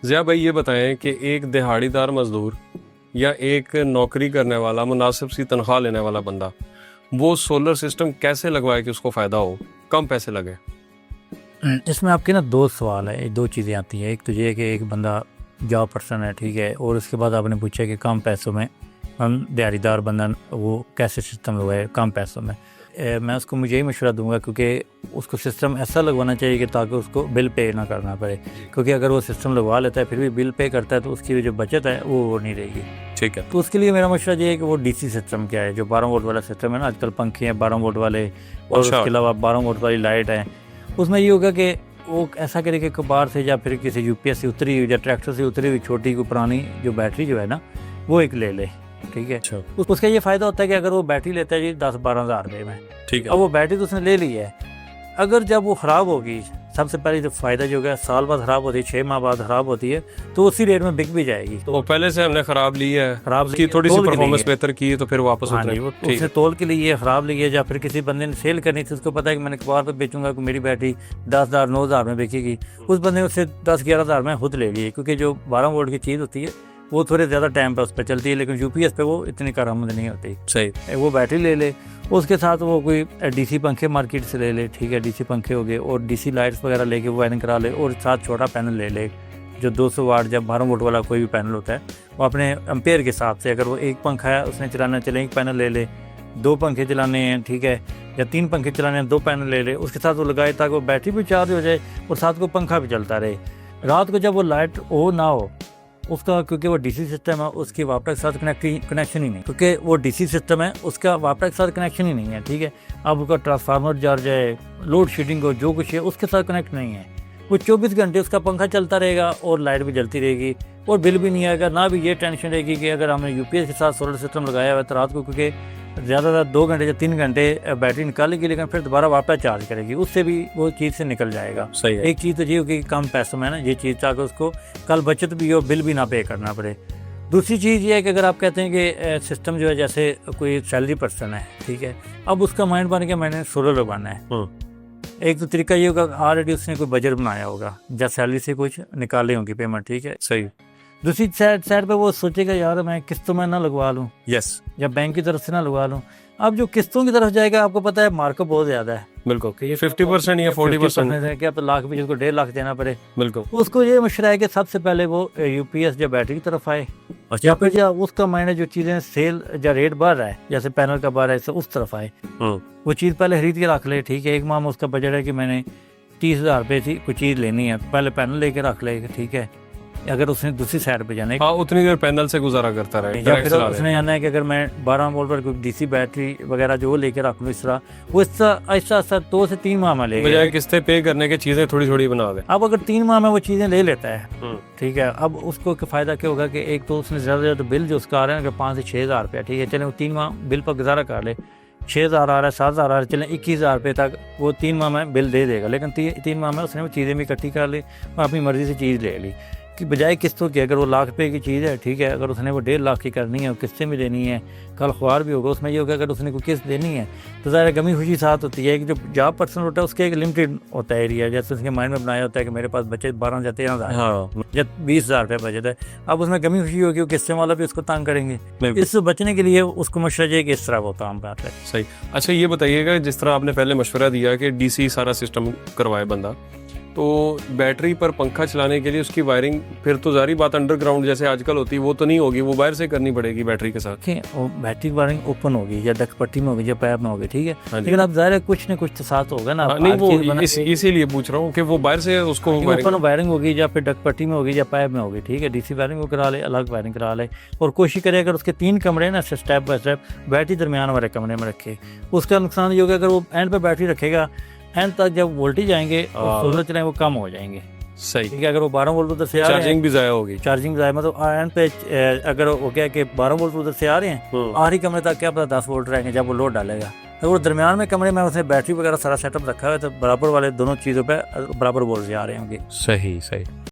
ज़िया भाई ये बताएं कि एक दिहाड़ीदार मजदूर या एक नौकरी करने वाला मुनासिब सी तनख्वाह लेने वाला बंदा वो सोलर सिस्टम कैसे लगवाए कि उसको फ़ायदा हो, कम पैसे लगे। इसमें आपके ना दो सवाल है, दो चीज़ें आती हैं। एक तो ये है कि एक बंदा जॉब पर्सन है, ठीक है, और उसके बाद आपने पूछा कि कम पैसों में हम दिहाड़ीदार बंदा वो कैसे सिस्टम लगवाए कम पैसों में। मैं उसको मुझे ही मशवरा दूंगा क्योंकि उसको सिस्टम ऐसा लगवाना चाहिए कि ताकि उसको बिल पे ना करना पड़े, क्योंकि अगर वो सिस्टम लगवा लेता है फिर भी बिल पे करता है तो उसकी जो बचत है वो नहीं रहेगी। ठीक है, तो उसके लिए मेरा मशवरा ये है कि वो डीसी सिस्टम क्या है, जो 12 वोल्ट वाला सिस्टम है ना, आजकल पंखे हैं 12 वोल्ट वाले, और उसके अलावा 12 वोल्ट वाली लाइट है। उसमें ये होगा कि वो ऐसा करे कि कबार से या फिर किसी यूपीएस से उतरी हुई या ट्रैक्टर से उतरी हुई छोटी को पुरानी जो बैटरी जो है ना वो एक ले ले, ठीक है। अच्छा। उसका ये फ़ायदा होता है कि अगर वो बैटरी लेता है जी 10-12 हज़ार रुपये में, ठीक है, अब वो बैटरी तो उसने ले ली है, अगर जब वो ख़राब होगी, सबसे पहले जो फ़ायदा जो है साल बाद ख़राब होती है, 6 माह बाद ख़राब होती है, तो उसी रेट में बिक भी जाएगी। तो पहले से हमने ख़राब ली है, ख़राब उसकी थोड़ी सी परफॉर्मेंस बेहतर की है तो फिर वापस हाँ उतरे। जी, वो उसने तोल के लिए ख़राब ली है, या फिर किसी बंदे ने सेल करनी थी, उसको पता है कि मैंने कबार पर बेचूंगा कि मेरी बैटरी 10,000-9,000 में बेचेगी, उस बंदे ने उससे 10-11 हज़ार में खुद ले लिए, क्योंकि जो 12 वोल्ट की चीज़ होती है वो थोड़े ज़्यादा टाइम पर उस पर चलती है, लेकिन यूपीएस पे वो इतनी कारआमद नहीं होती। सही, वो बैटरी ले ले, उसके साथ वो कोई डीसी पंखे मार्केट से ले ले, ठीक है, डीसी पंखे हो गए, और डीसी लाइट्स वगैरह लेके वो वायरिंग करा ले, और साथ छोटा पैनल ले ले जो 200 वाट या 12 वोल्ट वाला कोई भी पैनल होता है वो अपने एम्पेयर के हिसाब से, अगर वो एक पंखा है उसने चलाना चले एक पैनल ले ले, 2 पंखे चलाने हैं, ठीक है, या 3 पंखे चलाने हैं 2 पैनल ले ले, उसके साथ वो लगाए ताकि वो बैटरी भी चार्ज हो जाए और साथ को पंखा भी चलता रहे। रात को जब वो लाइट हो ना हो उसका, क्योंकि वो डीसी सिस्टम है उसकी वापस के साथ कनेक्शन ही नहीं, क्योंकि वो डीसी सिस्टम है उसका वापस के साथ कनेक्शन ही नहीं है, ठीक है। अब उसका ट्रांसफार्मर चार्ज है, लोड शेडिंग हो, जो कुछ है उसके साथ कनेक्ट नहीं है, वो 24 घंटे उसका पंखा चलता रहेगा और लाइट भी जलती रहेगी और बिल भी नहीं आएगा। ना भी ये टेंशन रहेगी कि अगर हमने यूपीएस के साथ सोलर सिस्टम लगाया हुआ है तो रात को, क्योंकि ज़्यादातर 2 घंटे या 3 घंटे बैटरी निकालेगी लेकिन फिर दोबारा वापस चार्ज करेगी, उससे भी वो चीज़ से निकल जाएगा। सही है। एक चीज़ तो ये होगी कि कम पैसों में ना ये चीज़, ताकि उसको कल बचत भी हो, बिल भी ना पे करना पड़े। दूसरी चीज़ ये है कि अगर आप कहते हैं कि सिस्टम जो है, जैसे कोई सैलरी पर्सन है, ठीक है, अब उसका माइंड बन गया मैंने सोलर लगवाना है, एक तो तरीका ये होगा ऑलरेडी उसने कोई बजट बनाया होगा या सैलरी से कुछ निकाले होंगी पेमेंट, ठीक है। सही। दूसरी साइड पे वो सोचेगा यार मैं किस्तों में ना लगवा लूँ, यस, या बैंक की तरफ से ना लगवा लूँ। अब जो किस्तों की तरफ जाएगा आपको पता है मार्कअप बहुत ज़्यादा है, बिल्कुल, 50% या 40% है कि अब लाख भी जिसको 1.5 लाख देना पड़े। बिल्कुल, उसको ये मशवरा है कि सबसे पहले वो यूपीएस या बैटरी की तरफ आए, या फिर या उसका मायने जो चीज़ें सेल या रेट बढ़ रहा है, जैसे पैनल का बढ़ रहा है, उस तरफ आए, वो चीज़ पहले खरीद के रख ले, ठीक है। एक माह में उसका बजट है कि मैंने 30,000 रुपये थी कोई चीज़ लेनी है, पहले पैनल लेके रख ले, ठीक है। अगर उसने दूसरी साइड पे जाना है, हाँ, उतनी देर पैनल से गुजारा करता रहे, या फिर उसने जाना है कि अगर मैं 12 वोल्ट पर कोई डीसी बैटरी वगैरह जो लेके रख लूँ, इस तरह वो इस तरह ऐसा 2 से 3 माह में ले, बजाय किस्तें पे करने के चीज़ें थोड़ी थोड़ी बना दे। अब अगर 3 माह में वो चीज़ें ले लेता है, ठीक है, अब उसको फ़ायदा क्या होगा कि एक तो उसने ज़्यादा ज़्यादा बिल जो उसका आ रहा है अगर 5 से 6 हज़ार रुपया, ठीक है, चले वो 3 माह बिल पर गुजारा कर ले, 6 हज़ार आ रहा है, 7 हज़ार आ रहा है, चलें 21 हज़ार रुपये तक वो 3 माह में बिल दे देगा। लेकिन 3 माह में उसने वो चीज़ें भी इकट्ठी कर ली और अपनी मर्ज़ी से चीज़ ले ली, कि बजाय किस्तों की, अगर वो लाख रुपये की चीज़ है, ठीक है, अगर उसने वो 1.5 लाख की करनी है और किस्तें भी देनी है, कल ख्वार भी होगा, उसमें ये होगा अगर उसने कोई किस्त देनी है तो ज़्यादा गमी खुशी साथ होती है कि जो जॉब पर्सन होता है उसके एक लिमिटेड होता है एरिया, जैसे उसके माइंड में बनाया होता है कि मेरे पास बचत 12 या 13 हज़ार, हाँ, या 20 हज़ार रुपये बचत है। अब उसमें गमी खुशी होगी, वो किस्तें वाला भी उसको तंग करेंगे, इससे बचने के लिए उसको मशवरा है कि इस तरह वो काम कर रहा है। सही। अच्छा ये बताइएगा, जिस तरह आपने पहले मशवरा दिया कि डीसी सारा सिस्टम करवाए बंदा, तो बैटरी पर पंखा चलाने के लिए उसकी वायरिंग फिर तो जारी बात अंडरग्राउंड जैसे आजकल होती है वो तो नहीं होगी, वो बाहर से करनी पड़ेगी बैटरी के साथ। वो बैटरी वायरिंग ओपन होगी या डक पट्टी में होगी या पाइप में होगी, ठीक है, लेकिन अब ज़ाहिर है कुछ न कुछ तो साथ होगा ना। नहीं, वो इसीलिए पूछ रहा हूँ कि वो बाहर से उसको ओपन वायरिंग होगी या फिर डक पट्टी में होगी या पाइप में होगी, ठीक है। डीसी वायरिंग वो करा ले, अलग वायरिंग करा ले, और कोशिश करे अगर उसके 3 कमरे ना स्टेप बाय स्टेप बैटरी दरमियान वाले कमरे में रखे। उसका नुकसान ये होगा अगर वो एंड पे बैटरी रखेगा, एंड तक जब वोल्टेज आएंगे और सोलर चलाएं वो कम हो जाएंगे। सही, ठीक है, अगर वो 12 वोल्ट उधर से आ रहे हैं, चार्जिंग भी ज़ाया होगी, चार्जिंग ज़ाया, मतलब एंड पे अगर वो क्या कि 12 वोल्ट उधर से आ रहे हैं, आखिरी कमरे तक क्या पता 10 वोल्ट रहेंगे जब वो लोड डालेगा। अगर वो दरमियान में कमरे में उसने बैटरी वगैरह सारा सेटअप रखा है तो बराबर वाले दोनों चीज़ों पे बराबर वोल्टेज आ रहे होंगे। सही।